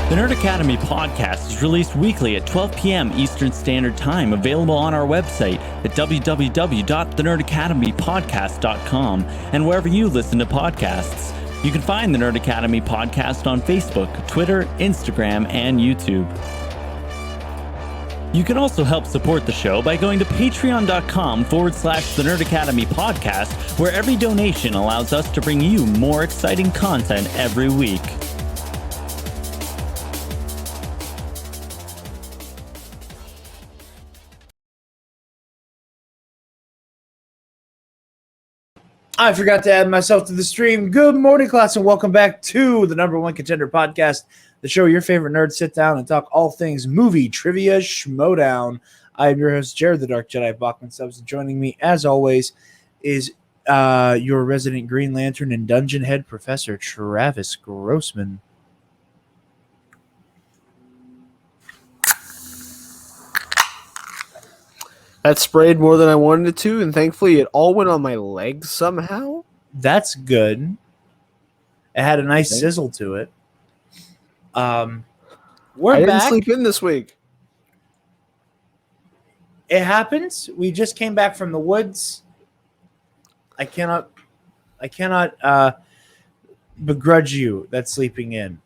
The Nerd Academy podcast is released weekly at 12 p.m. Eastern Standard Time, available on our website at www.thenerdacademypodcast.com and wherever you listen to podcasts. You can find the Nerd Academy podcast on Facebook, Twitter, Instagram, and YouTube. You can also help support the show by going to patreon.com/The Nerd Academy podcast, where every donation allows us to bring you more exciting content every week. I forgot to add myself to the stream. Good morning, class, and welcome back to the number one Contender podcast, the show where your favorite nerds sit down and talk all things movie, trivia, schmodown. I am your host, Jarod the Dark Jedi Bachman Subs, and joining me, as always, is your resident Green Lantern and Dungeon Head, Professor Travis Grossman. That sprayed more than I wanted it to, and thankfully it all went on my legs somehow. That's good. It had a nice sizzle to it. I We're didn't back. sleep in this week. It happens. We just came back from the woods. I cannot begrudge you that sleeping in.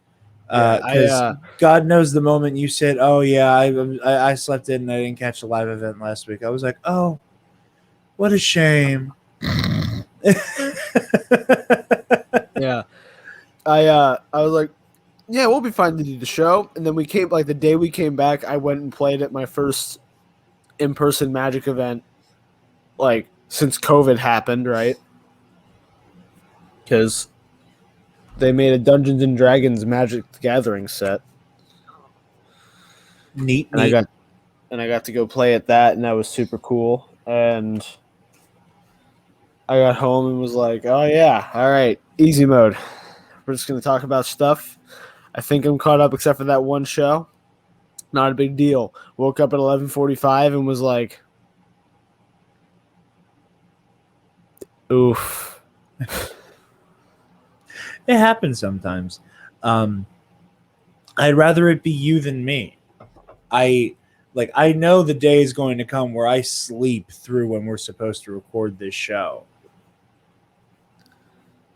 Because God knows the moment you said, "Oh yeah, I slept in and I didn't catch a live event last week." I was like, "Oh, what a shame." Yeah, I was like, "Yeah, we'll be fine to do the show." And then we came, like the day we came back, I went and played at my first in-person Magic event, like since COVID happened, right? Because they made a Dungeons and Dragons Magic the Gathering set. Neat. And I got to go play at that, and that was super cool. And I got home and was like, "Oh yeah, all right, easy mode. We're just gonna talk about stuff." I think I'm caught up except for that one show. Not a big deal. Woke up at 11:45 and was like, "Oof." It happens sometimes. I'd rather it be you than me. I know the day is going to come where I sleep through when we're supposed to record this show.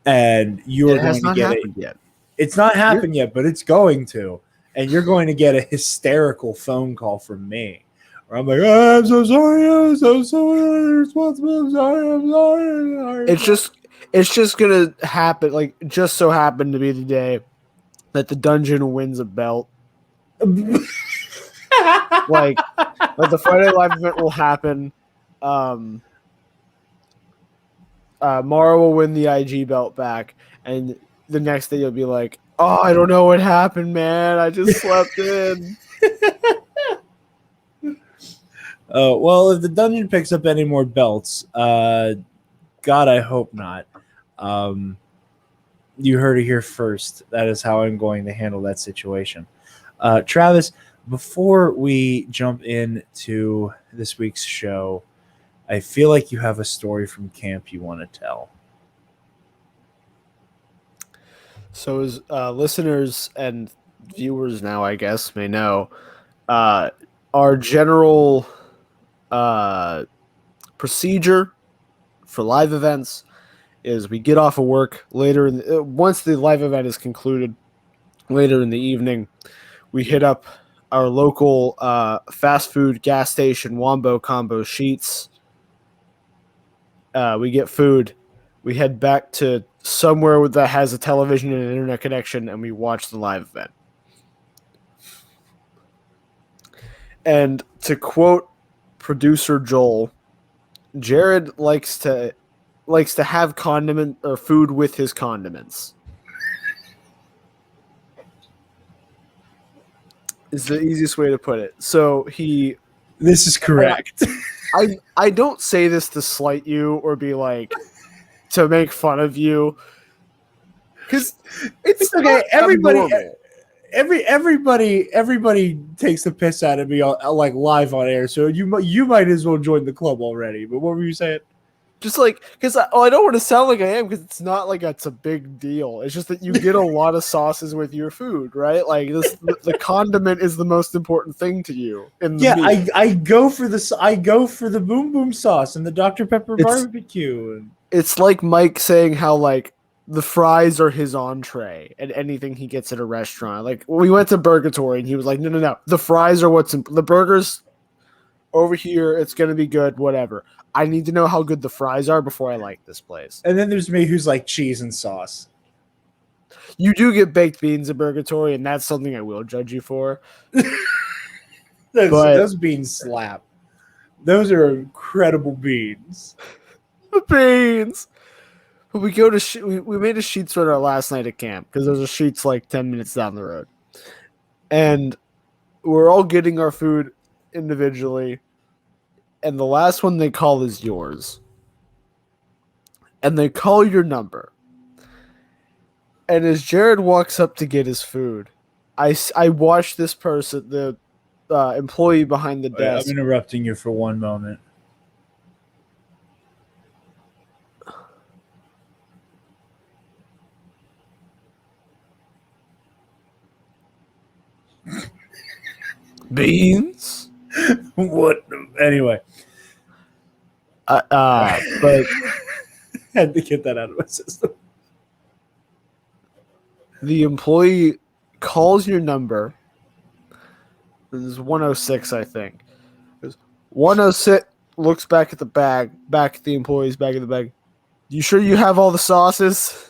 And you are going to get it. Yet. It's not happened yet, but it's going to. And you're going to get a hysterical phone call from me. Where I'm like, "Oh, I'm so sorry. I'm so irresponsible. I'm sorry. It's just gonna happen. Like, just so happened to be the day that the dungeon wins a belt. like the Friday live event will happen. Mara will win the IG belt back, and the next day you'll be like, "Oh, I don't know what happened, man. I just slept in." Well, if the dungeon picks up any more belts, God, I hope not. You heard it here first. That is how I'm going to handle that situation. Travis, before we jump into this week's show, I feel like you have a story from camp you want to tell. So, as listeners and viewers now, I guess, may know, our general procedure for live events is we get off of work later once the live event is concluded later in the evening, we hit up our local fast food gas station, Wombo Combo Sheets. We get food. We head back to somewhere that has a television and an internet connection, and we watch the live event. And to quote producer Joel, Jarod likes to have condiment or food with his condiments. Is the easiest way to put it. So This is correct. I don't say this to slight you or be like to make fun of you, because it's okay. abnormal. Everybody takes the piss out of me like live on air. So you might as well join the club already. But what were you saying? Just like, because I don't want to sound like I am, because it's not like it's a big deal. It's just that you get a lot of sauces with your food, right? Like the condiment is the most important thing to you. I go for this. I go for the boom boom sauce and the Dr. Pepper barbecue. It's like Mike saying how like the fries are his entree and anything he gets at a restaurant. Like we went to Burgatory and he was like, no, the fries are the burgers over here. It's gonna be good, whatever. I need to know how good the fries are before I like this place. And then there's me who's like cheese and sauce. You do get baked beans at Burgatory, and that's something I will judge you for. Those beans slap. Those are incredible beans. The beans. But we go to we made a sheets sweater last night at camp because there's a sheets like 10 minutes down the road, and we're all getting our food individually. And the last one they call is yours. And they call your number. And as Jarod walks up to get his food, I watch this person, the employee behind the desk. I'm interrupting you for one moment. Beans? What? Anyway. But had to get that out of my system. The employee calls your number. This is 106, I think. 106 looks back at the bag, back at the employee's bag of the bag. You sure you have all the sauces?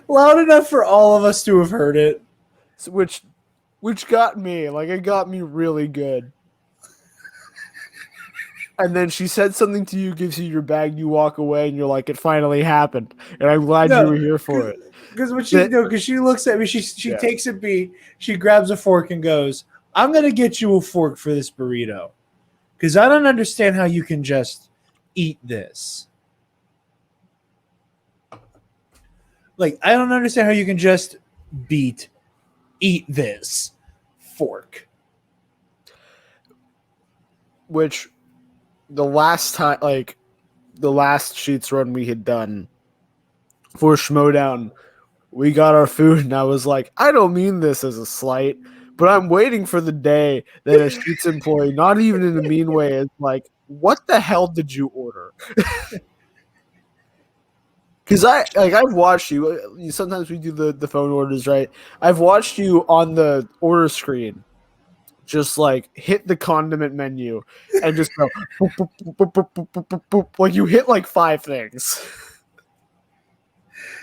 Loud enough for all of us to have heard it. Which got me. Like, it got me really good. And then she said something to you, gives you your bag, you walk away, and you're like, it finally happened. And I'm glad you were here for it. Because she looks at me, she takes a beat, she grabs a fork and goes, I'm going to get you a fork for this burrito. Because I don't understand how you can just eat this. Like, I don't understand how you can just eat this fork. Which, the last time, like, the last Sheets run we had done for Schmodown, we got our food, and I was like, I don't mean this as a slight, but I'm waiting for the day that a Sheets employee, not even in a mean way, is like, what the hell did you order? Because I've watched you. Sometimes we do the phone orders, right? I've watched you on the order screen, just like hit the condiment menu and just go boop, boop, boop, boop, boop, boop, boop, boop, boop. Like you hit like 5 things.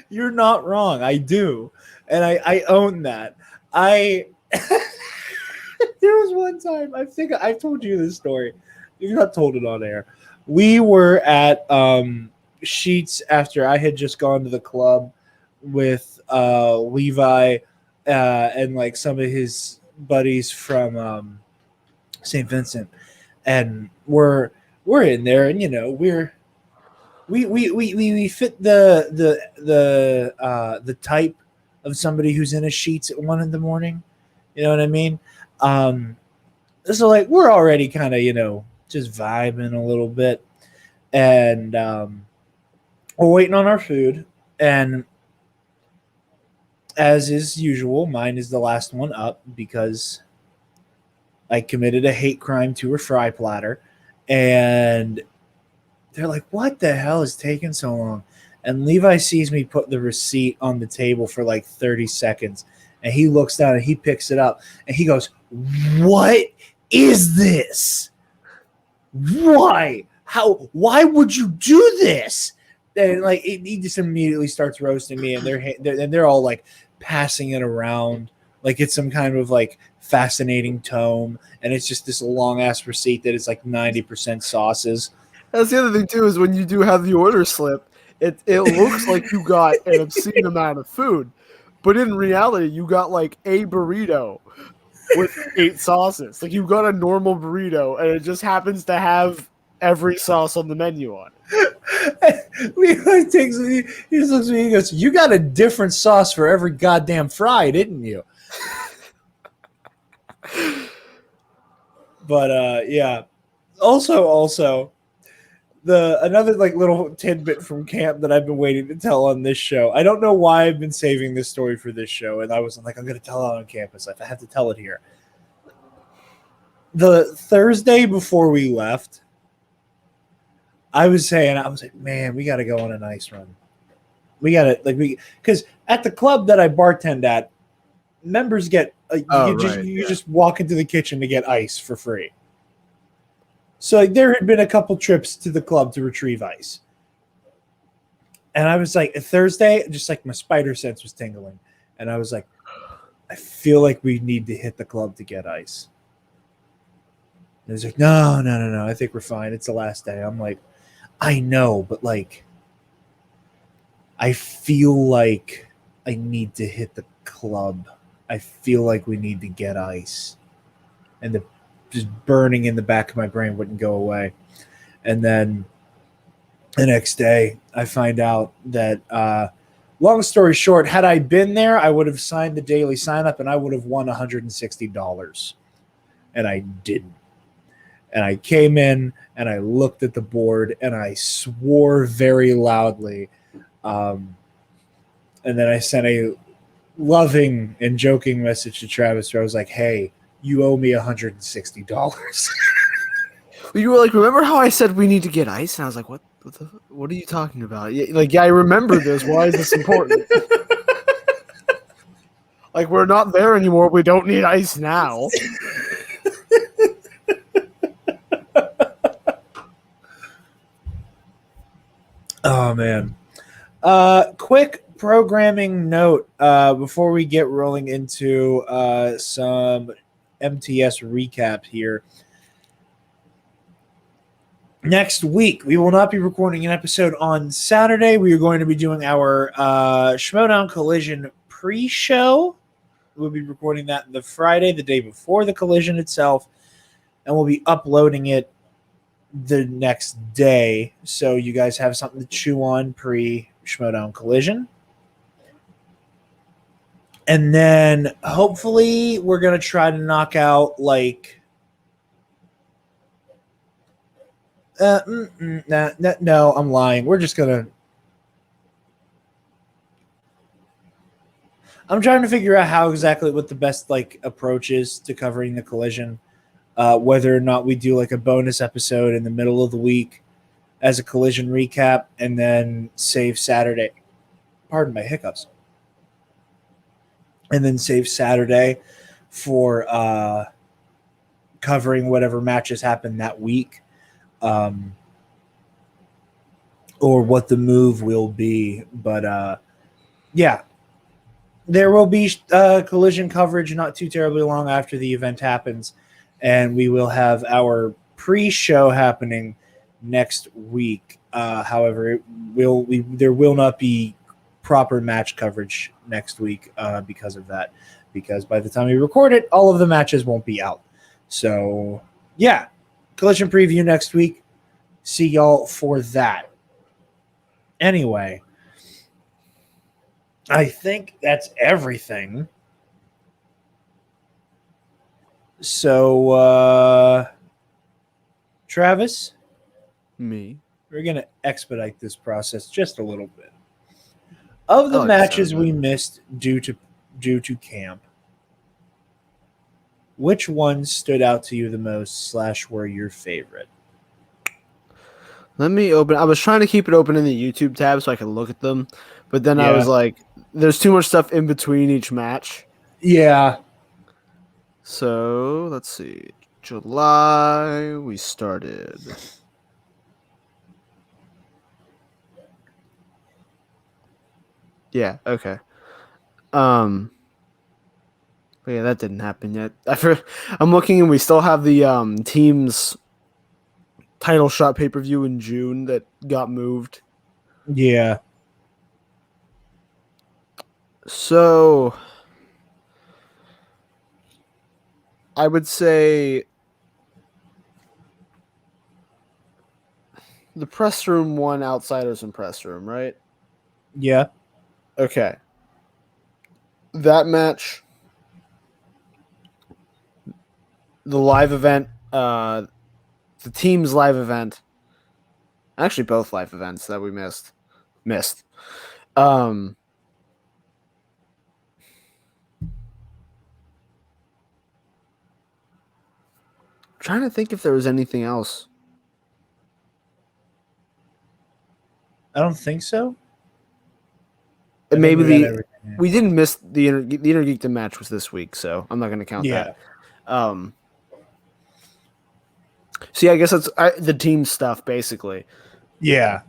You're not wrong. I do, and I own that. There was one time, I think I've told you this story. You've not told it on air. We were at Sheets after I had just gone to the club with Levi and like some of his buddies from St. Vincent, and we're in there, and you know we fit the type of somebody who's in a Sheets at 1 a.m. You know what I mean? So like we're already kind of just vibing a little bit, and we're waiting on our food, and as is usual, mine is the last one up because I committed a hate crime to a fry platter, and they're like, what the hell is taking so long? And Levi sees me put the receipt on the table for like 30 seconds, and he looks down and he picks it up, and he goes, what is this? Why? Why would you do this? And like he just immediately starts roasting me, and they're all like passing it around like it's some kind of like fascinating tome, and it's just this long ass receipt that is like 90% sauces. That's the other thing too, is when you do have the order slip, it looks like you got an obscene amount of food, but in reality you got like a burrito with 8 sauces. Like you got a normal burrito, and it just happens to have every sauce on the menu on it. Levi takes me, he just looks at me and goes, you got a different sauce for every goddamn fry, didn't you? But yeah. Also, Another like little tidbit from camp that I've been waiting to tell on this show. I don't know why I've been saving this story for this show, and I was like, I'm going to tell it on campus. I have to tell it here. The Thursday before we left, I was like, man, we got to go on a nice run. We got to because at the club that I bartend at, members get you just walk into the kitchen to get ice for free. So like, there had been a couple trips to the club to retrieve ice. And I was like, Thursday, just like my spider sense was tingling. And I was like, I feel like we need to hit the club to get ice. And he's like, no. I think we're fine. It's the last day. I'm like, I know, but like, I feel like I need to hit the club. I feel like we need to get ice. And the just burning in the back of my brain wouldn't go away. And then the next day I find out that long story short, had I been there, I would have signed the daily sign up and I would have won $160. And I didn't. And I came in and I looked at the board and I swore very loudly. And then I sent a loving and joking message to Travis where I was like, hey, you owe me $160. You were like, remember how I said we need to get ice? And I was like, what are you talking about? Yeah, I remember this. Why is this important? Like, we're not there anymore. We don't need ice now. Oh, man. Quick programming note before we get rolling into some MTS recap here. Next week, we will not be recording an episode on Saturday. We are going to be doing our Schmodown Collision pre-show. We'll be recording that the Friday, the day before the collision itself, and we'll be uploading it the next day. So you guys have something to chew on pre-Schmodown Collision. And then hopefully we're going to try to knock out like no, I'm lying. We're just going to I'm trying to figure out how exactly what the best like approach is to covering the collision. Whether or not we do like a bonus episode in the middle of the week as a collision recap and then save Saturday. Pardon my hiccups. And then save Saturday for covering whatever matches happen that week, or what the move will be. But yeah, there will be collision coverage not too terribly long after the event happens, and we will have our pre-show happening next week. However, there will not be proper match coverage next week because of that, because by the time we record it, all of the matches won't be out. So yeah, collision preview next week. See y'all for that. Anyway, I think that's everything. So Travis, Me. we're going to expedite this process just a little bit. Of the matches we missed due to camp, which ones stood out to you the most / were your favorite? Let me open. I was trying to keep it open in the YouTube tab so I could look at them, but then I was like, there's too much stuff in between each match. Yeah. So let's see. July, we started. Yeah, okay. But yeah, that didn't happen yet. I'm looking and we still have the team's title shot pay-per-view in June that got moved. Yeah. So I would say the press room won Outsiders and press room, right? Yeah. Okay. That match, the live event, the team's live event Actually, both live events that we missed. Um, trying to think if there was anything else. I don't think so. And I think maybe we got everything. we didn't miss the Intergeekdom match was this week, so I'm not going to count Yeah. that. See, I guess that's the team stuff basically, Yeah.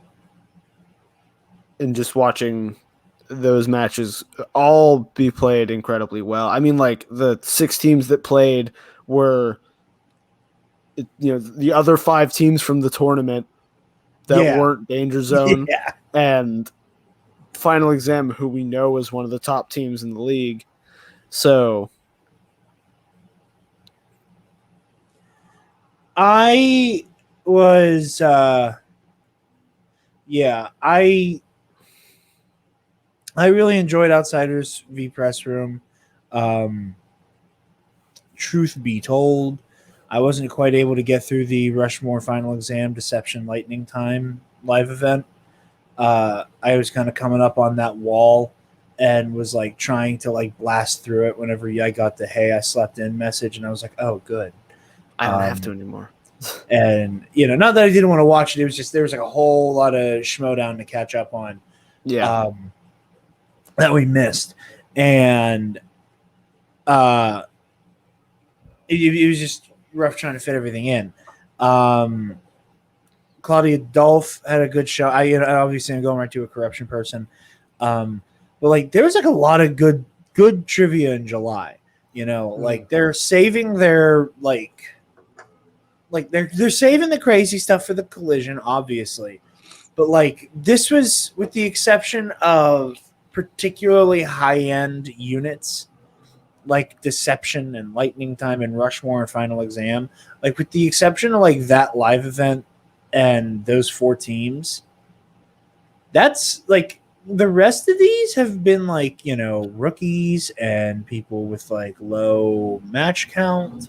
and just watching those matches all be played incredibly well. I mean, like the 6 teams that played were, the other 5 teams from the tournament that Yeah. weren't Danger Zone, Yeah. and Final Exam, who we know is one of the top teams in the league. So I was I really enjoyed Outsiders v Press Room. Truth be told, I wasn't quite able to get through the Rushmore Final Exam Deception Lightning Time live event. I was kind of coming up on that wall and was like trying to like blast through it whenever I got the "Hey, I slept in" message, and I was like, "Oh, good." I don't have to anymore. And not that I didn't want to watch it. It was just there was like a whole lot of Schmodown to catch up on. Yeah. That we missed, and it was just rough trying to fit everything in. Claudia Dolph had a good show. Obviously I'm going right to a corruption person, but like there was like a lot of good trivia in July. Like they're saving their like they're saving the crazy stuff for the collision, obviously. But like this was, with the exception of particularly high-end units like Deception and Lightning Time and Rushmore and Final Exam, like with the exception of like that live event and those 4 teams, that's like the rest of these have been like, rookies and people with like low match count.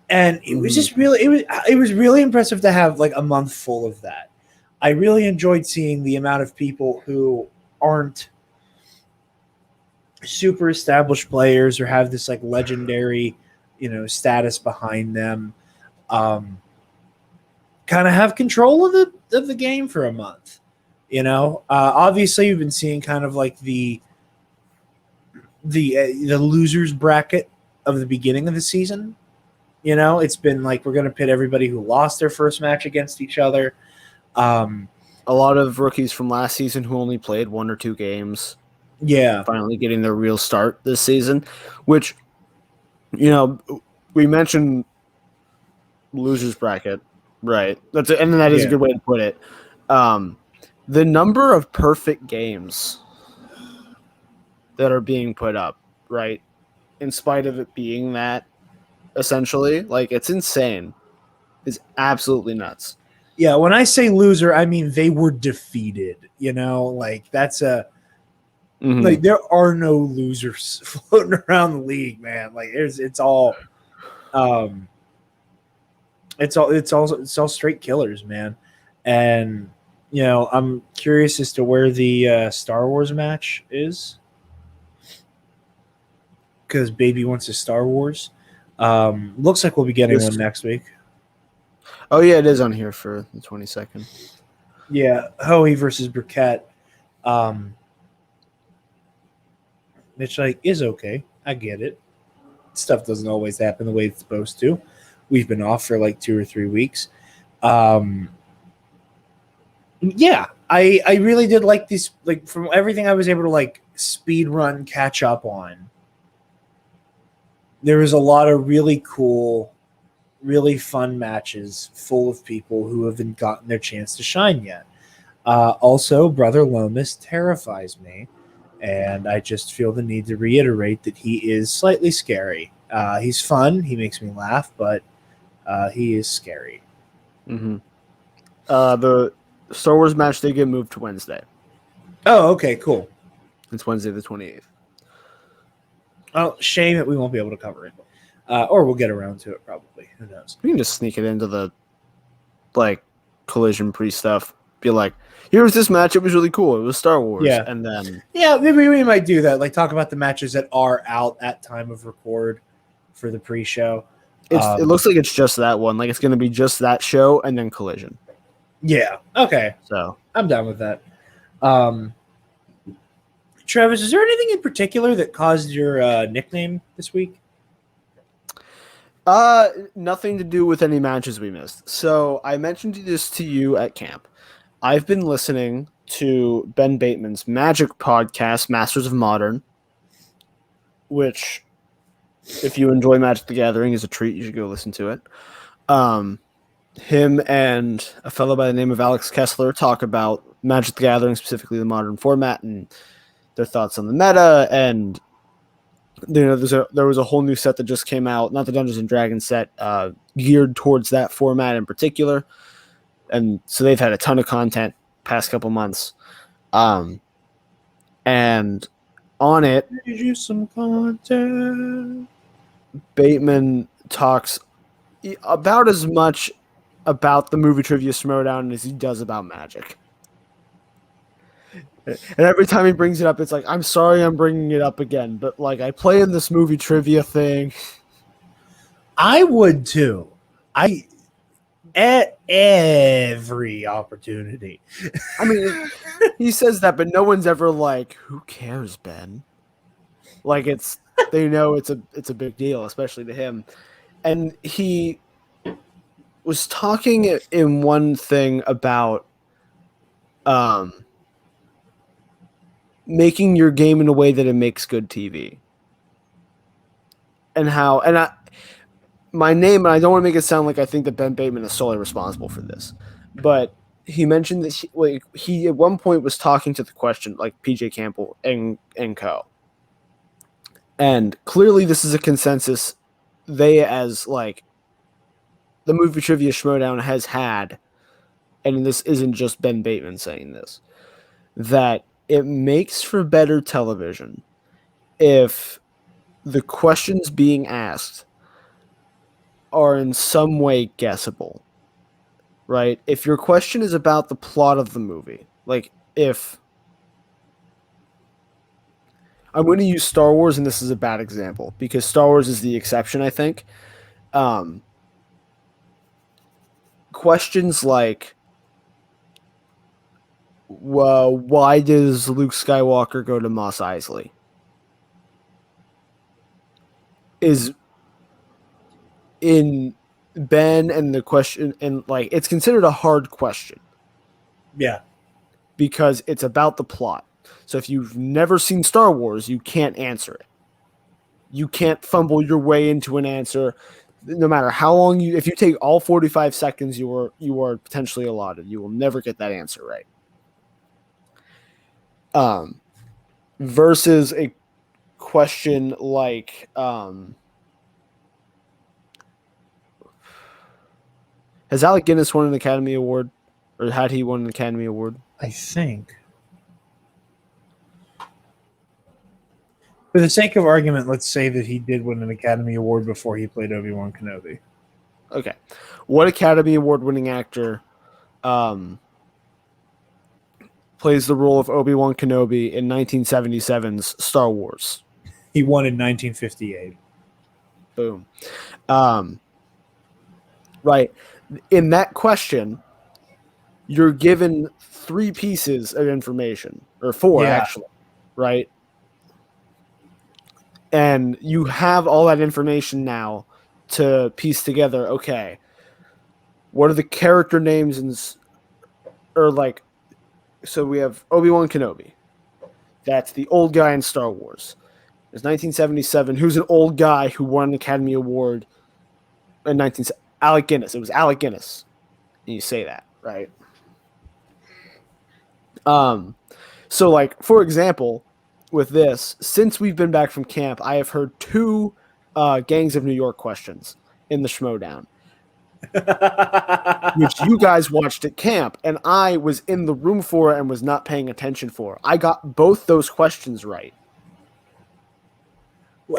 And it was just really, it was really impressive to have like a month full of that. I really enjoyed seeing the amount of people who aren't super established players or have this like legendary, status behind them, kind of have control of the game for a month. Obviously you've been seeing kind of like the losers bracket of the beginning of the season. It's been like we're going to pit everybody who lost their first match against each other. A lot of rookies from last season who only played 1 or 2 games. Yeah. Finally getting their real start this season, which, we mentioned losers bracket, right? That is a good way to put it. The number of perfect games that are being put up, right? In spite of it being that, essentially, like it's insane. It's absolutely nuts. Yeah, when I say loser, I mean they were defeated. Like that's like there are no losers floating around the league, man. Like it's all straight killers, man. And I'm curious as to where the Star Wars match is, because Baby wants a Star Wars. Looks like we'll be getting one next week. Oh yeah, it is on here for the 22nd. Yeah, Hoey versus Burkett. Which like is okay. I get it. Stuff doesn't always happen the way it's supposed to. We've been off for like 2 or 3 weeks. Yeah, I really did like this. Like from everything I was able to like speed run catch up on, there was a lot of really cool, really fun matches full of people who haven't gotten their chance to shine yet. Also, Brother Lomas terrifies me, and I just feel the need to reiterate that he is slightly scary. He's fun. He makes me laugh, but he is scary. Mm-hmm. The Star Wars match did get moved to Wednesday. Oh, okay, cool. It's Wednesday the 28th. Oh, shame that we won't be able to cover it. Or we'll get around to it probably. Who knows? We can just sneak it into the, like, Collision pre-stuff. Be like, here's this match. It was really cool. It was Star Wars. Yeah. And then Yeah, maybe we might do that. Like talk about the matches that are out at time of record for the pre-show. it looks like it's just that one. Like it's going to be just that show and then Collision. Yeah. Okay. So I'm down with that. Travis, is there anything in particular that caused your nickname this week? nothing to do with any matches we missed. So I mentioned this to you at camp. I've been listening to Ben Bateman's Magic podcast, Masters of Modern, which, if you enjoy Magic the Gathering, is a treat. You should go listen to it. Him and a fellow by the name of Alex Kessler talk about Magic the Gathering, specifically the modern format, and their thoughts on the meta. And there was a whole new set that just came out, not the Dungeons and Dragons set, geared towards that format in particular. And so they've had a ton of content past couple months. And on it, Did you some content? Bateman talks about as much about the movie Trivia Schmodown as he does about Magic. And every time he brings it up, it's like, I'm sorry I'm bringing it up again, but like I play in this movie trivia thing. I would too. At every opportunity. I mean, he says that, but no one's ever like, who cares, Ben? Like they know it's a big deal, especially to him. And he was talking in one thing about making your game in a way that it makes good TV. And how, and my name, and I don't want to make it sound like I think that Ben Bateman is solely responsible for this, but he mentioned that he at one point was talking to the question, like PJ Campbell and co. And clearly this is a consensus they, as like the movie Trivia Schmodown, has had, and this isn't just Ben Bateman saying this, that it makes for better television if the questions being asked are in some way guessable, right? If your question is about the plot of the movie, like if I'm going to use Star Wars, and this is a bad example because Star Wars is the exception, I think. Questions like, well, why does Luke Skywalker go to Mos Eisley? Is in Ben and the question, and like it's considered a hard question. Yeah. Because it's about the plot. So if you've never seen Star Wars, you can't answer it. You can't fumble your way into an answer. No matter how long if you take all 45 seconds you are potentially allotted, you will never get that answer right. Versus a question like, has Alec Guinness won an Academy Award, or had he won an Academy Award? I think. For the sake of argument, let's say that he did win an Academy Award before he played Obi-Wan Kenobi. Okay. What Academy Award-winning actor plays the role of Obi-Wan Kenobi in 1977's Star Wars? He won in 1958. Boom. Right. In that question, you're given 3 pieces of information, or 4 actually, right? And you have all that information now to piece together, okay, what are the character names so we have Obi-Wan Kenobi. That's the old guy in Star Wars. There's 1977, who's an old guy who won an Academy Award in Alec Guinness. It was Alec Guinness. And you say that, right? So like, for example, with this, since we've been back from camp, I have heard 2 Gangs of New York questions in the Schmodown, which you guys watched at camp, and I was in the room for and was not paying attention for. I got both those questions right.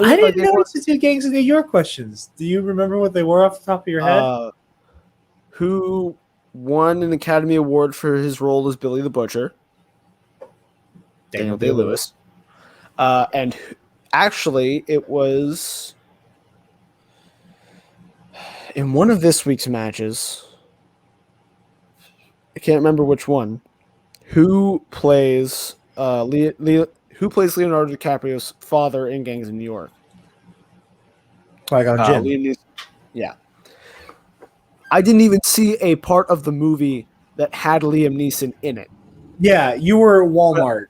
I didn't notice the 2 Gangs of New York questions. Do you remember what they were off the top of your head? Who won an Academy Award for his role as Billy the Butcher. Daniel Day-Lewis. And actually, it was in one of this week's matches. I can't remember which one. Who plays Leonardo DiCaprio's father in Gangs of New York? Like on Jim. Yeah. I didn't even see a part of the movie that had Liam Neeson in it. Yeah, you were at Walmart.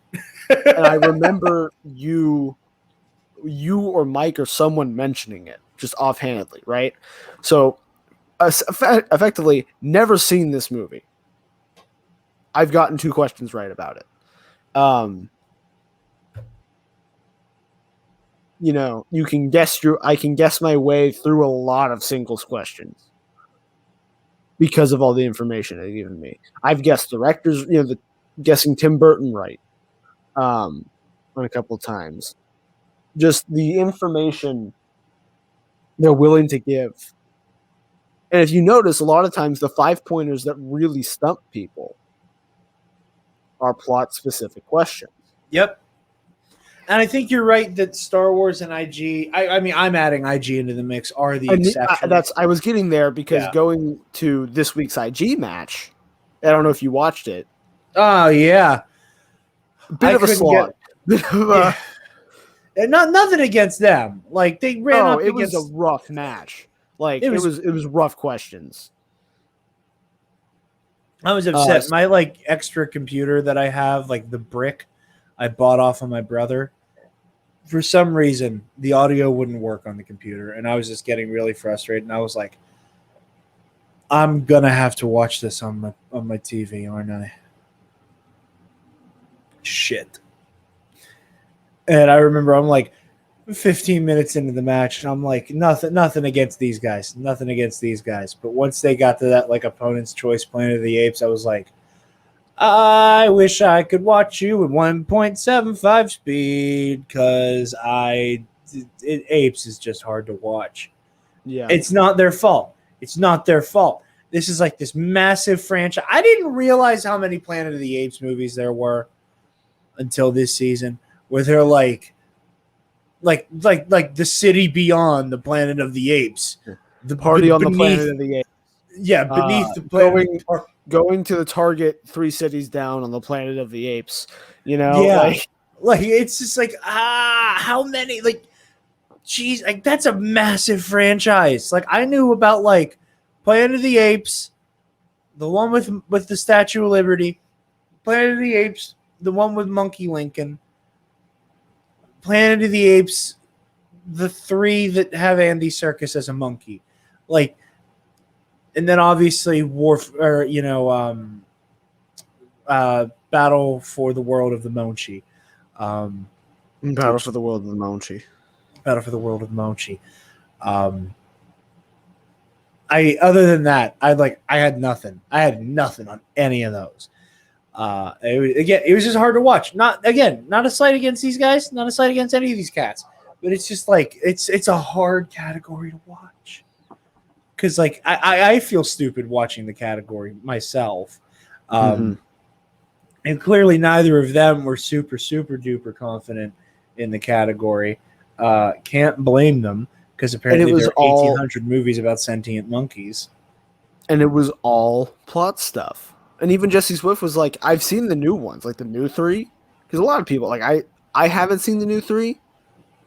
And I remember you or Mike or someone mentioning it just offhandedly, right? So, effectively, never seen this movie. I've gotten 2 questions right about it. I can guess my way through a lot of singles questions because of all the information they've given me. I've guessed directors, guessing Tim Burton right on a couple of times. Just the information they're willing to give. And if you notice, a lot of times the 5-pointers that really stump people are plot-specific questions. Yep. And I think you're right that Star Wars and IG, I mean, I'm adding IG into the mix, are the exceptions. I was getting there because going to this week's IG match, I don't know if you watched it. Oh, yeah. Bit of a slog. Nothing against them. Like, they ran up against... it was a rough match. Like, it was rough questions. I was upset. My, extra computer that I have, the brick I bought off of my brother, for some reason, the audio wouldn't work on the computer, and I was just getting really frustrated, and I was like, I'm going to have to watch this on my TV, aren't I? Shit. And I remember I'm 15 minutes into the match, and I'm like, nothing against these guys. Nothing against these guys. But once they got to that, opponent's choice Planet of the Apes, I was like, I wish I could watch you at 1.75 speed, because Apes is just hard to watch. Yeah. It's not their fault. It's not their fault. This is this massive franchise. I didn't realize how many Planet of the Apes movies there were until this season, where they're like the city beyond the Planet of the Apes, the party on the Planet of the Apes. Yeah, beneath the planet. Going to the Target 3 cities down on the Planet of the Apes. Yeah, it's just how many? Geez, that's a massive franchise. I knew about Planet of the Apes, the one with the Statue of Liberty, Planet of the Apes, the one with Monkey Lincoln, Planet of the Apes, the 3 that have Andy Serkis as a monkey, and then obviously Battle for the World of the Mochi. Battle for the World of the Mochi. Battle for the World of the Mochi. Other than that, I had nothing. I had nothing on any of those. It was just hard to watch. Not a slight against these guys, not a slight against any of these cats, but it's just it's a hard category to watch. Because I feel stupid watching the category myself, and clearly neither of them were super duper confident in the category. Can't blame them, because apparently there are 1,800 movies about sentient monkeys, and it was all plot stuff. And even Jesse Swift was like, I've seen the new ones, the new 3. Because a lot of people, I haven't seen the new 3,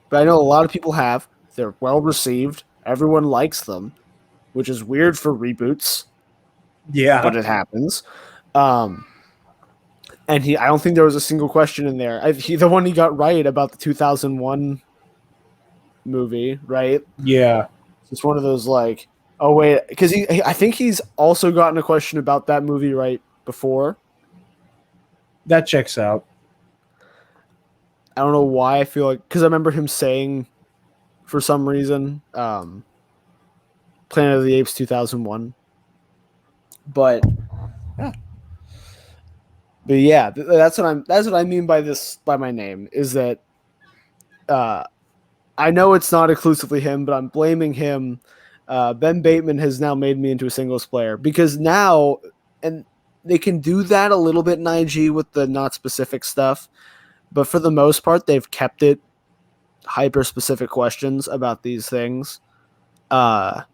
but I know a lot of people have. They're well received. Everyone likes them, which is weird for reboots. Yeah. But it happens. And I don't think there was a single question in there. The one he got right about the 2001 movie, right? Yeah. It's one of those oh wait, because I think he's also gotten a question about that movie right before. That checks out. I don't know why I feel because I remember him saying, for some reason, Planet of the Apes 2001. But yeah, that's what I mean by my name is that I know it's not exclusively him, but I'm blaming him. Ben Bateman has now made me into a singles player, because now and they can do that a little bit in IG with the not specific stuff, but for the most part, they've kept it hyper specific questions about these things. And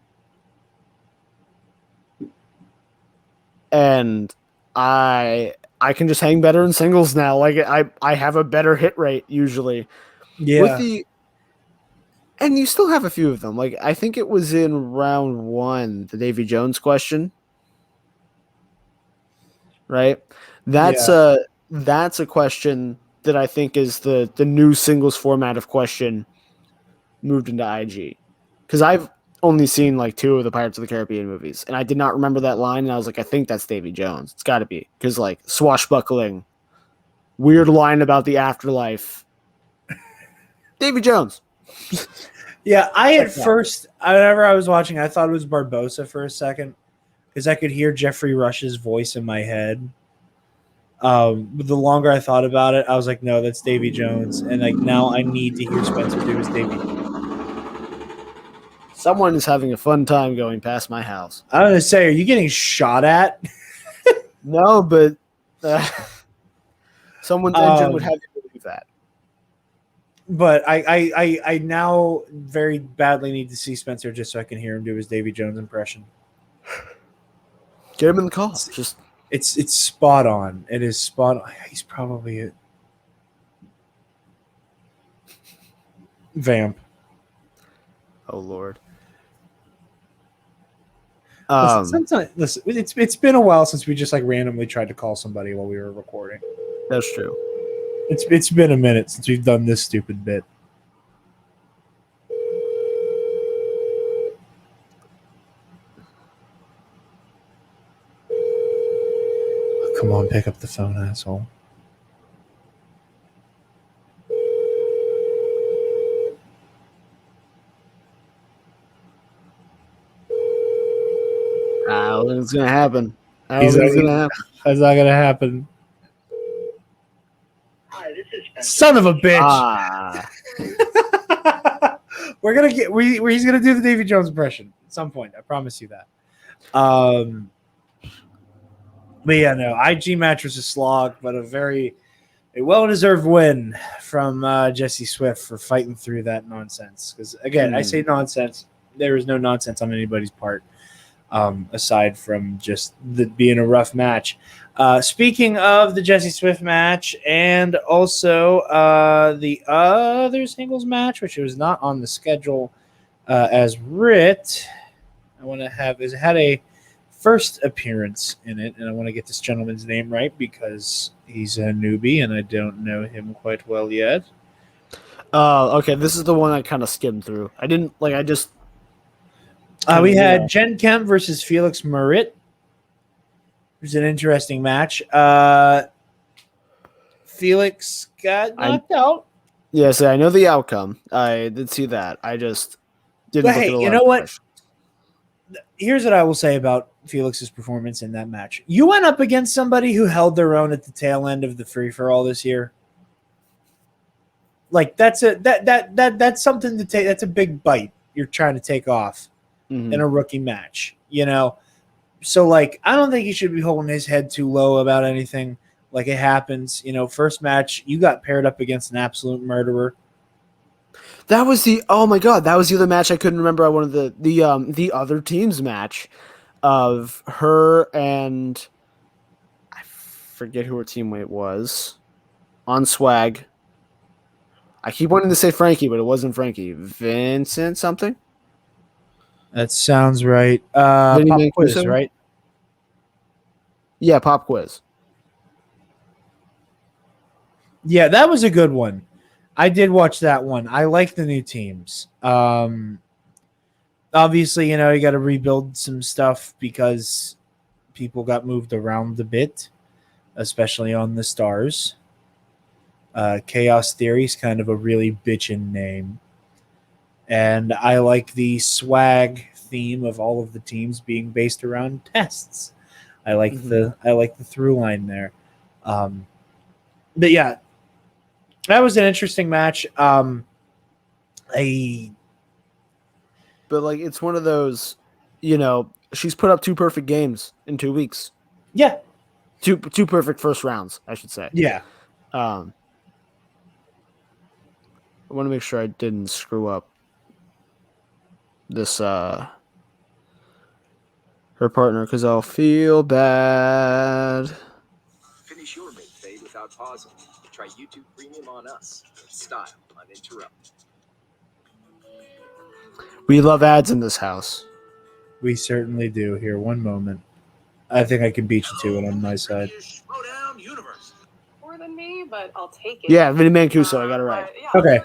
I can just hang better in singles now. Like I have a better hit rate usually with and you still have a few of them. Like I think it was in round 1, the Davy Jones question, right? That's a question that I think is the new singles format of question moved into IG, because I've only seen like 2 of the Pirates of the Caribbean movies, and I did not remember that line, and I was like, I think that's Davy Jones. It's got to be, because like swashbuckling, weird line about the afterlife. Davy Jones. Yeah, whenever I was watching, I thought it was Barbosa for a second because I could hear Jeffrey Rush's voice in my head. But the longer I thought about it, I was like, no, that's Davy Jones. And like now I need to hear Spencer do his Davy. Someone is having a fun time going past my house. I was going to say, are you getting shot at? No, but someone's engine would have you believe that. But I now very badly need to see Spencer just so I can hear him do his Davy Jones impression. Get him in the call. Just it's spot on. It is spot on. He's probably a vamp. Oh Lord. Listen, it's been a while since we just like randomly tried to call somebody while we were recording. That's true. It's been a minute since we've done this stupid bit. Come on, pick up the phone, asshole. I don't think it's gonna happen. That's not gonna happen. Hi, this is Spencer. Son of a bitch! We're gonna get. He's gonna do the Davy Jones impression at some point. I promise you that. But yeah, no. IG match was a slog, but a well-deserved win from Jesse Swift for fighting through that nonsense. Because again, I say nonsense. There is no nonsense on anybody's part, aside from just being a rough match. Speaking of the Jesse Swift match and also the other singles match, which was not on the schedule as writ, it had a first appearance in it, and I want to get this gentleman's name right because he's a newbie and I don't know him quite well yet. Okay, this is the one I kind of skimmed through. I didn't like. I just. We had Jen Kemp versus Felix Marit. It was an interesting match. Felix got knocked out. Yes, I know the outcome. I did see that. I just didn't. But hey, you know what? Here's what I will say about Felix's performance in that match. You went up against somebody who held their own at the tail end of the free-for-all this year. Like that's something to take. That's a big bite you're trying to take off in a rookie match, you know? So like, I don't think he should be holding his head too low about anything. Like it happens, you know, first match, you got paired up against an absolute murderer. That was the other match I couldn't remember. I wanted the other team's match of her and I forget who her teammate was on Swag. I keep wanting to say Frankie, but it wasn't Frankie. Vincent something? That sounds right. Pop quiz, right? Yeah, pop quiz. Yeah, that was a good one. I did watch that one. I like the new teams. Obviously, you know, you got to rebuild some stuff because people got moved around a bit, especially on the stars. Chaos Theory is kind of a really bitchin' name. And I like the swag theme of all of the teams being based around tests. I like the through line there. But yeah, that was an interesting match. But like it's one of those, you know, she's put up 2 perfect games in 2 weeks. Yeah. Two perfect first rounds, I should say. Yeah. I want to make sure I didn't screw up this her partner because I'll feel bad. Finish your mid-fade without pausing. Try YouTube Premium on us. Style uninterrupted. We love ads in this house. We certainly do. Here, one moment. I think I can beat you to it on my side. Showdown Universe. More than me, but I'll take it. Yeah, Vinny Mancuso, I got it right. Yeah, Okay.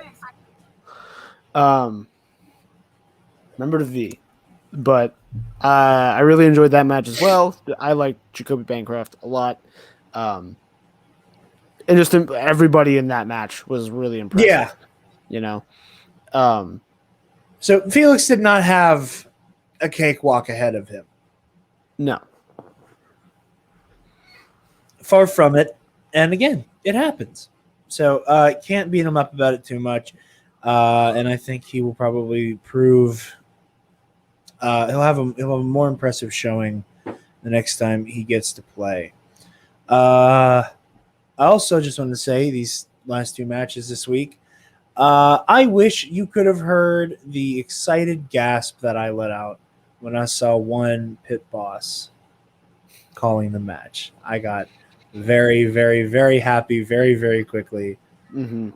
Remember the V, but I really enjoyed that match as well. I like Jacoby Bancroft a lot, and just everybody in that match was really impressive. Yeah. You know, So Felix did not have a cakewalk ahead of him. no, Far from it. And again, it happens. So can't beat him up about it too much. And I think he will probably prove he'll have a more impressive showing the next time he gets to play. I also just want to say these last two matches this week, I wish you could have heard the excited gasp that I let out when I saw one pit boss calling the match. I got very, very, very happy very, very quickly. mm-hmm.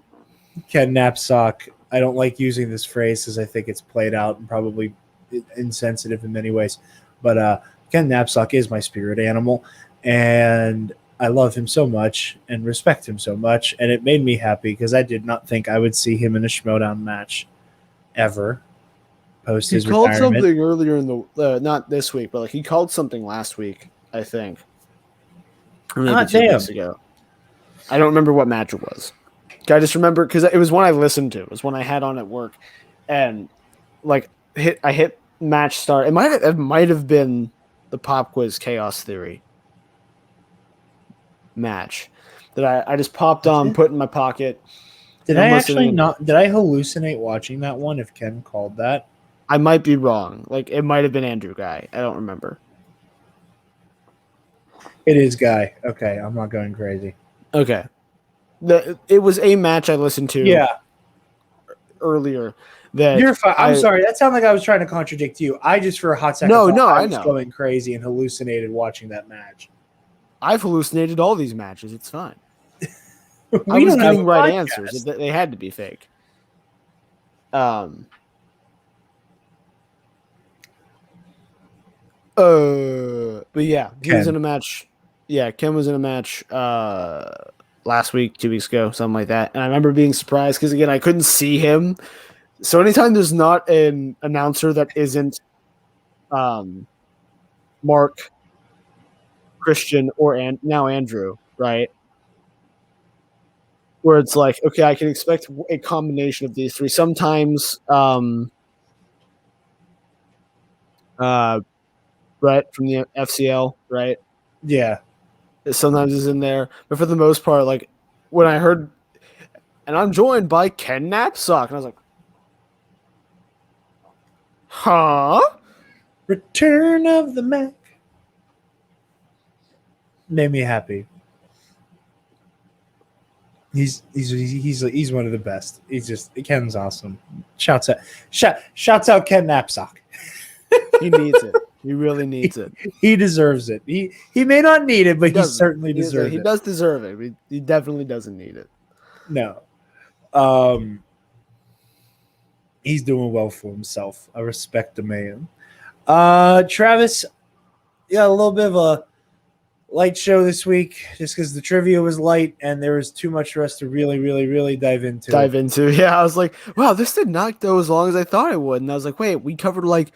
Ken Knapsack, I don't like using this phrase because I think it's played out and probably insensitive in many ways. But Ken Knapsack is my spirit animal, and I love him so much and respect him so much, and it made me happy because I did not think I would see him in a Schmodown match ever post He his called retirement. something earlier in the not this week, but like he called something last week, I think. Or maybe 2 weeks ago. I don't remember what match it was. I just remember because it was one I listened to. It was one I had on at work, and like I hit match start. It might have been the Pop Quiz Chaos Theory match that I just popped on, put in my pocket. Did I actually not? Did I hallucinate watching that one? If Ken called that, I might be wrong. Like it might have been Andrew Guy. I don't remember. it is Guy. Okay, I'm not going crazy. Okay. It was a match I listened to Yeah, earlier. That you're fine. I'm sorry. That sounded like I was trying to contradict you. I just for a hot second No, thought I was know. going crazy and hallucinated watching that match. I've hallucinated all these matches. It's fine. We I was don't have getting a right podcast. answers. They had to be fake. But yeah, he was Ken. in a match. Yeah, Ken was in a match last week, 2 weeks ago, something like that. And I remember being surprised because again, I couldn't see him. So anytime there's not an announcer that isn't Mark, Christian, or now Andrew, right? Where it's like, okay, I can expect a combination of these three. Sometimes Brett from the FCL, right? Yeah. Sometimes is in there. But for the most part, like when I heard, and I'm joined by Ken Knapsack, and I was like, huh? Return of the Mac made me happy. He's one of the best. Ken's awesome. Shouts out Ken Knapsack. He needs it. He really needs it. He deserves it. He may not need it, but he doesn't. certainly deserves He it. does deserve it. He definitely doesn't need it. No. He's doing well for himself. I respect the man. Travis, yeah, a little bit of a light show this week just because the trivia was light and there was too much for us to really, really, really dive into. Yeah, I was like, wow, this did not go as long as I thought it would. And I was like, wait, we covered like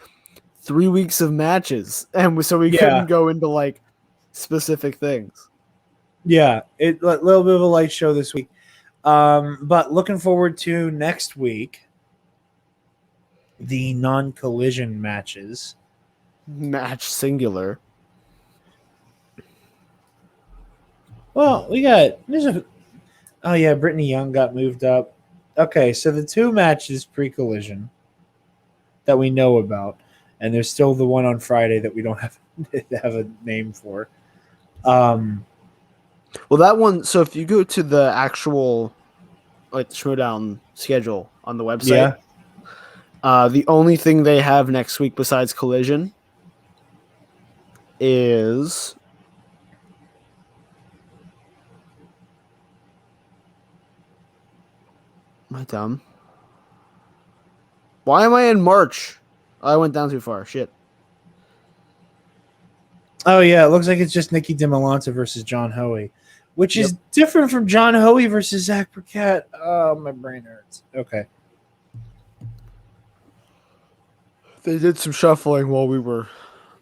3 weeks of matches. And so we couldn't go into like specific things. Yeah, a little bit of a light show this week. But looking forward to next week, the non-collision matches. Match singular. Well, oh yeah, Brittany Young got moved up. Okay, so the two matches pre-collision that we know about, and there's still the one on Friday that we don't have a name for. Well, that one. So if you go to the actual like the Schmodown schedule on the website, the only thing they have next week besides Collision is am I dumb? Why am I in March? I went down too far. Shit. Oh yeah, it looks like it's just Nikki DiMolanta versus John Hoey, which is different from John Hoey versus Zach Burkett. Oh, my brain hurts. Okay. They did some shuffling while we were.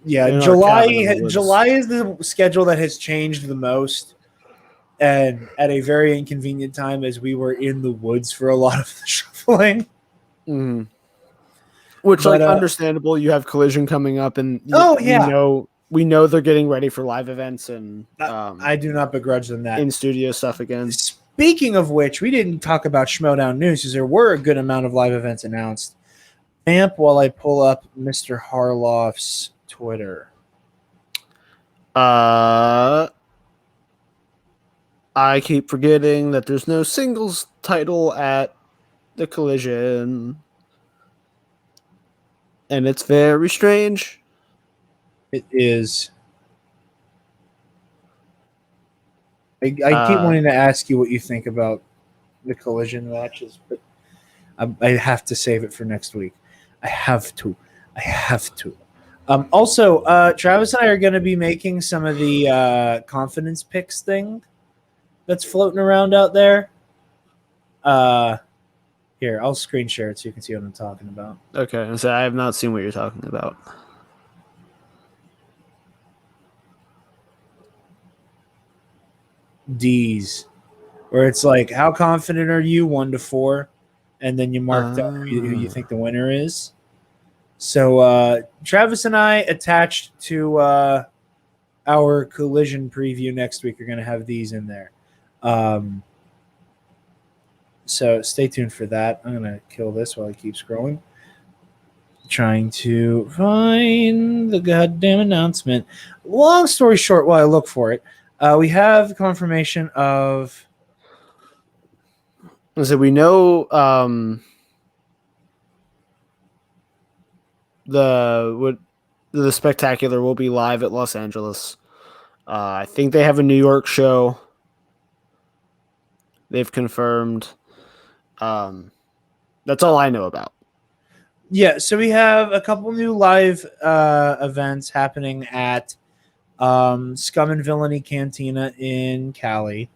Yeah, in our July cabin in the woods. July is the schedule that has changed the most, and at a very inconvenient time as we were in the woods for a lot of the shuffling. Mm-hmm. Which, But, understandable. You have Collision coming up, and we know they're getting ready for live events and I do not begrudge them that in studio stuff again. Speaking of which, we didn't talk about Schmodown news because there were a good amount of live events announced. Vamp while I pull up Mr. Harloff's Twitter. I keep forgetting that there's no singles title at the Collision. And it's very strange. It is. I keep wanting to ask you what you think about the Collision matches, but I have to save it for next week. I have to. Also, Travis and I are going to be making some of the confidence picks thing that's floating around out there. Here, I'll screen share it so you can see what I'm talking about. Okay, and so I have not seen what you're talking about. D's, where it's like, how confident are you, 1 to 4, and then you mark down who you think the winner is. So Travis and I, attached to our Collision preview next week, are going to have these in there. So stay tuned for that. I'm going to kill this while I keep scrolling. Trying to find the goddamn announcement. Long story short, while I look for it, we have confirmation of. So we know the Spectacular will be live at Los Angeles. I think they have a New York show. They've confirmed. That's all I know about. Yeah, so we have a couple new live events happening at Scum and Villainy Cantina in Cali.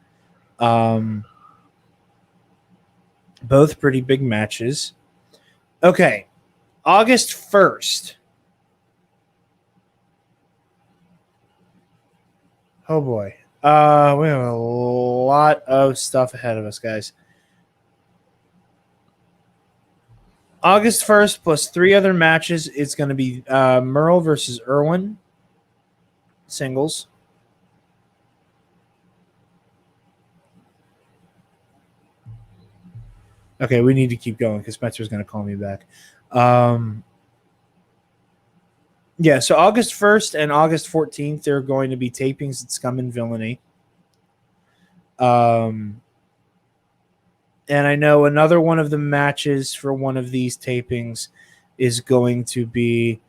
Both pretty big matches. Okay, August 1st. Oh boy. We have a lot of stuff ahead of us, guys. August 1st plus 3 other matches. It's going to be Merle versus Irwin. Singles. Okay, we need to keep going because Spencer's going to call me back. Yeah, so August 1st and August 14th, there are going to be tapings at Scum and Villainy. And I know another one of the matches for one of these tapings is going to be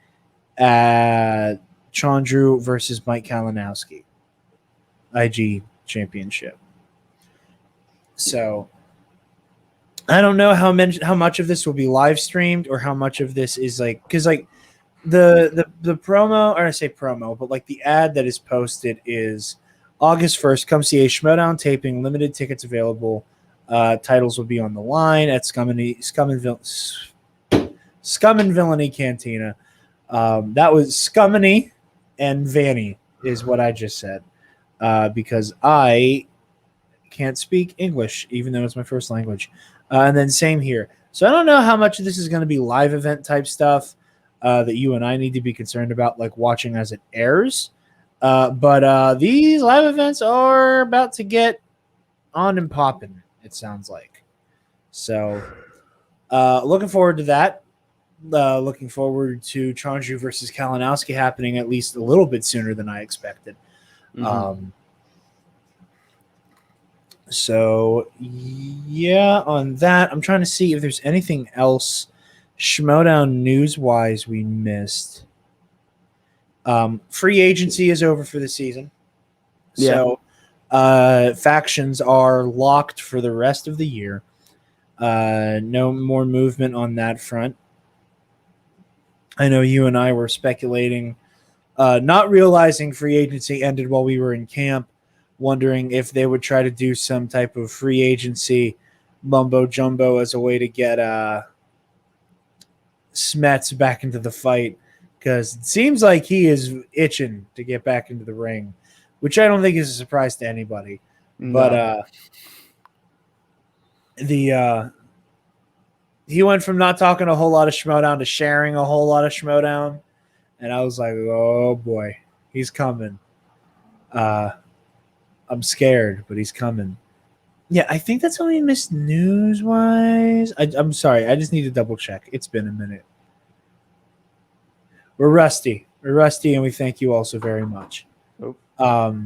at Chandru versus Mike Kalinowski, IG Championship. So I don't know how much of this will be live streamed or how much of this is like, because like the promo, or I say promo, but like the ad that is posted is August 1st. Come see a Schmodown taping. Limited tickets available. Titles will be on the line at Scum and Villainy Cantina. That was Scummany and Vanny is what I just said, because I can't speak English, even though it's my first language. And then same here. So I don't know how much of this is going to be live event type stuff that you and I need to be concerned about, like watching as it airs. But these live events are about to get on and popping, it sounds like. So looking forward to that. Looking forward to Chandru versus Kalinowski happening at least a little bit sooner than I expected. Mhm. So yeah, on that, I'm trying to see if there's anything else Schmodown news wise we missed. Free agency is over for the season. Yeah. So factions are locked for the rest of the year. No more movement on that front. I know you and I were speculating, not realizing free agency ended while we were in camp, wondering if they would try to do some type of free agency mumbo jumbo as a way to get Smets back into the fight, because it seems like he is itching to get back into the ring, which I don't think is a surprise to anybody. But No. he went from not talking a whole lot of Schmodown to sharing a whole lot of Schmodown, and I was like, oh boy, he's coming. I'm scared, but he's coming. Yeah, I think that's all we missed news-wise. I'm sorry. I just need to double check. It's been a minute. We're rusty. We're rusty, and we thank you all so very much. Oh.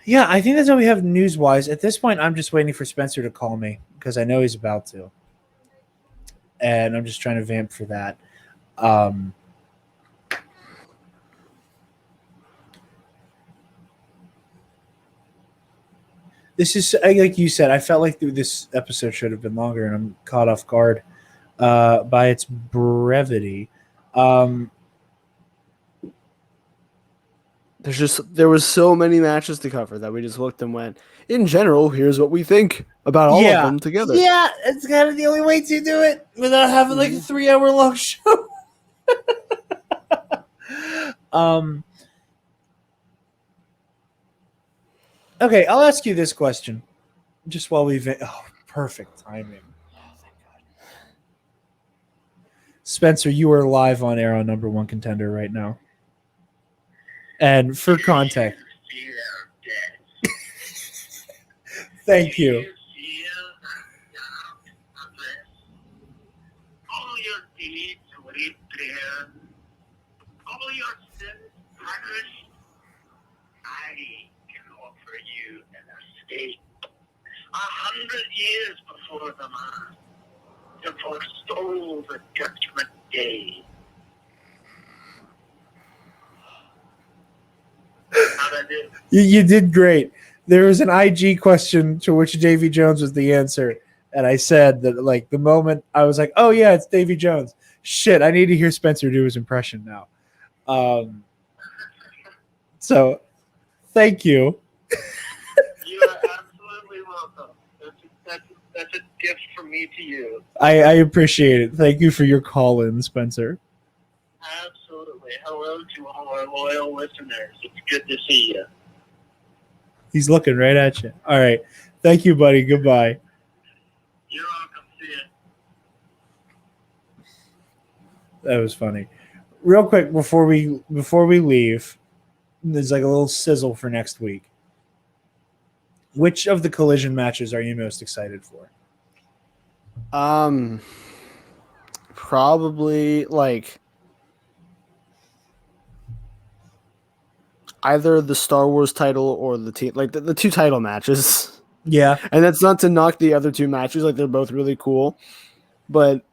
Yeah, I think that's all we have news-wise. At this point, I'm just waiting for Spencer to call me because I know he's about to. And I'm just trying to vamp for that. This is, like you said, I felt like this episode should have been longer, and I'm caught off guard by its brevity. There was so many matches to cover that we just looked and went, in general, here's what we think about all of them together. Yeah, it's kind of the only way to do it without having like a 3-hour long show. Okay, I'll ask you this question. Just while we've perfect timing. Oh, thank God. Spencer, you are live on air on Number One Contender right now. And for context. Thank you. All your deeds laid bare, all your sins punished, I can offer you an escape. 100 years before the man, to forestall the judgment day. How'd I do? You did great. There was an IG question to which Davy Jones was the answer. And I said that, like, the moment I was like, oh, yeah, it's Davy Jones. Shit, I need to hear Spencer do his impression now. So, thank you. You are absolutely welcome. That's a gift from me to you. I appreciate it. Thank you for your call-in, Spencer. Absolutely. Hello to all our loyal listeners. It's good to see you. He's looking right at you. All right. Thank you, buddy. Goodbye. You're welcome. See you. That was funny. Real quick before we leave, there's like a little sizzle for next week. Which of the collision matches are you most excited for? Probably like either the Star Wars title or the team, like the two title matches. Yeah. And that's not to knock the other two matches, like they're both really cool, but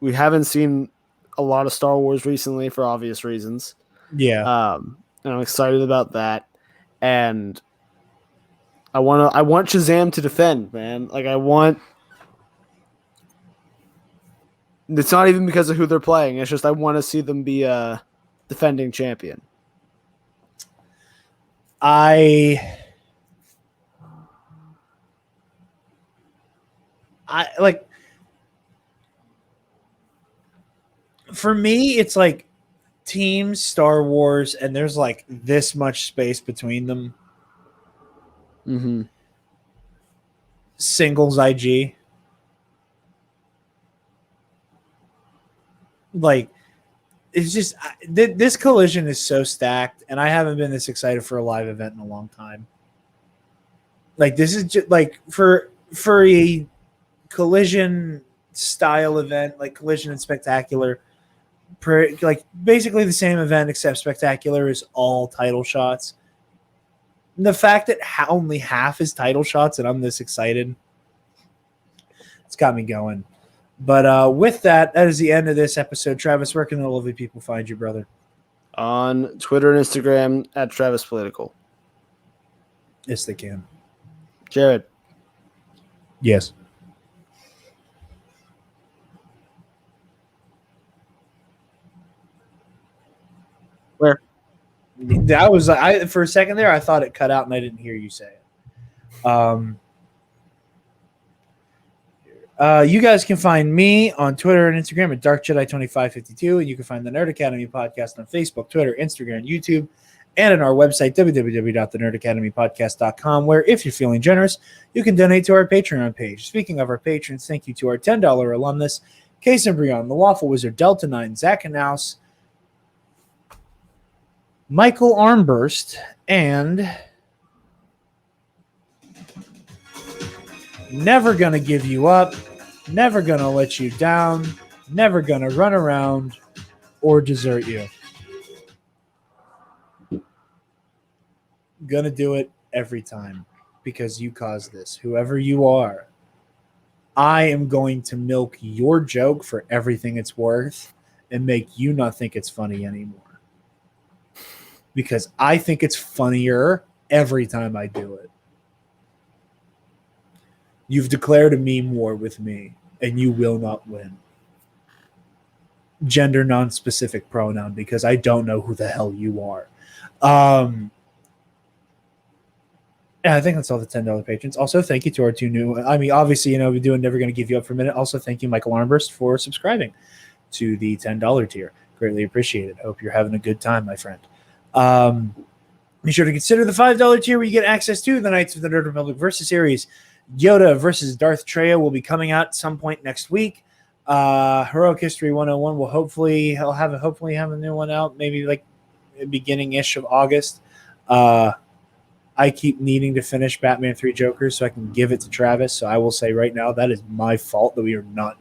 we haven't seen a lot of Star Wars recently for obvious reasons. Yeah. And I'm excited about that. And I want Shazam to defend, man. Like it's not even because of who they're playing. It's just I want to see them be a defending champion. I like, for me, it's like Team Star Wars, and there's like this much space between them. Mm-hmm. Singles IG. Like, it's just this collision is so stacked, and I haven't been this excited for a live event in a long time. Like, this is just like for a collision style event, like Collision and Spectacular. like basically the same event except spectacular is all title shots. The fact that only half is title shots and I'm this excited, it's got me going. But with that is the end of this episode. Travis, where can the lovely people find you, brother? On Twitter and Instagram at Travis Political. Yes, they can. Jared. Yes. Where? That was for a second there. I thought it cut out and I didn't hear you say it. You guys can find me on Twitter and Instagram at DarkJedi2552, and you can find the Nerd Academy podcast on Facebook, Twitter, Instagram, YouTube, and on our website, www.thenerdacademypodcast.com, where if you're feeling generous, you can donate to our Patreon page. Speaking of our patrons, thank you to our $10 alumnus, Case and Brion, the Waffle Wizard, Delta 9, Zach and Nouse, Michael Armburst, and Never Gonna Give You Up, Never Gonna Let You Down, Never Gonna Run Around or Desert You. Gonna do it every time because you caused this. Whoever you are, I am going to milk your joke for everything it's worth and make you not think it's funny anymore. Because I think it's funnier every time I do it. You've declared a meme war with me, and you will not win. Gender non-specific pronoun, because I don't know who the hell you are. And I think that's all the $10 patrons. Also, thank you to our two new. I mean, obviously, we're doing Never Gonna Give You Up for a minute. Also, thank you, Michael Armburst, for subscribing to the $10 tier. Greatly appreciated. Hope you're having a good time, my friend. Be sure to consider the $5 tier where you get access to the Knights of the Nerd Republic Versus series. Yoda versus Darth Treya will be coming out at some point next week. Heroic History 101 will hopefully have a new one out, maybe like beginning-ish of August. I keep needing to finish Batman 3 Jokers so I can give it to Travis. So I will say right now that is my fault that we are not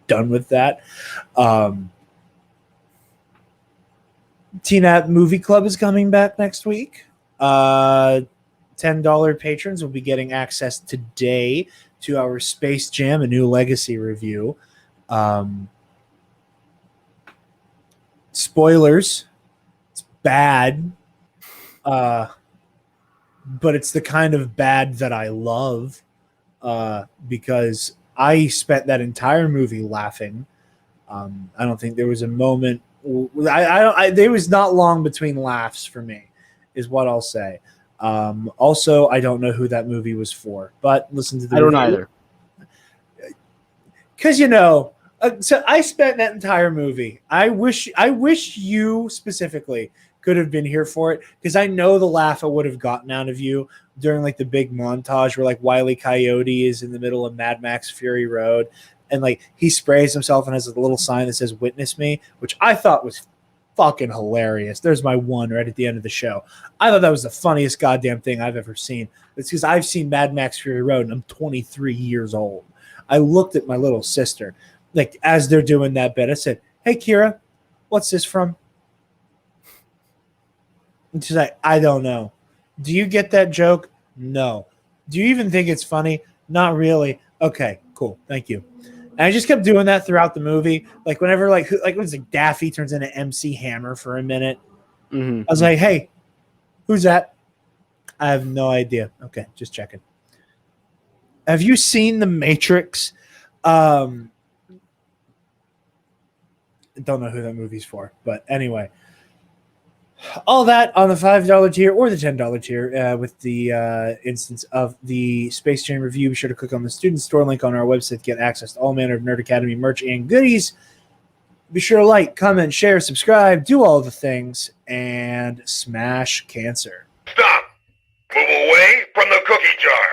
done with that. TNAP Movie Club is coming back next week. $10 patrons will be getting access today to our Space Jam: A New Legacy review. Spoilers. It's bad. But it's the kind of bad that I love because I spent that entire movie laughing. I don't think there was a moment. There was not long between laughs for me, is what I'll say. Also, I don't know who that movie was for, but listen to the. I don't either. Because so I spent that entire movie. I wish you specifically could have been here for it, because I know the laugh I would have gotten out of you during like the big montage where like Wile E. Coyote is in the middle of Mad Max Fury Road and like he sprays himself and has a little sign that says "Witness Me," which I thought was fucking hilarious. There's my one right at the end of the show. I thought that was the funniest goddamn thing I've ever seen. It's because I've seen Mad Max Fury Road and I'm 23 years old. I looked at my little sister like as they're doing that bit. I said, "Hey Kira, what's this from?" And she's like, "I don't know." "Do you get that joke?" "No." "Do you even think it's funny?" "Not really." "Okay, cool. Thank you." And I just kept doing that throughout the movie. Like whenever it was like Daffy turns into MC Hammer for a minute. Mm-hmm. I was like, "Hey, who's that?" "I have no idea." "Okay, just checking." Have you seen The Matrix? Don't know who that movie's for, but anyway. All that on the $5 tier or the $10 tier with the instance of the Space Jam review. Be sure to click on the student store link on our website to get access to all manner of Nerd Academy merch and goodies. Be sure to like, comment, share, subscribe, do all the things, and smash cancer. Stop! Move away from the cookie jar!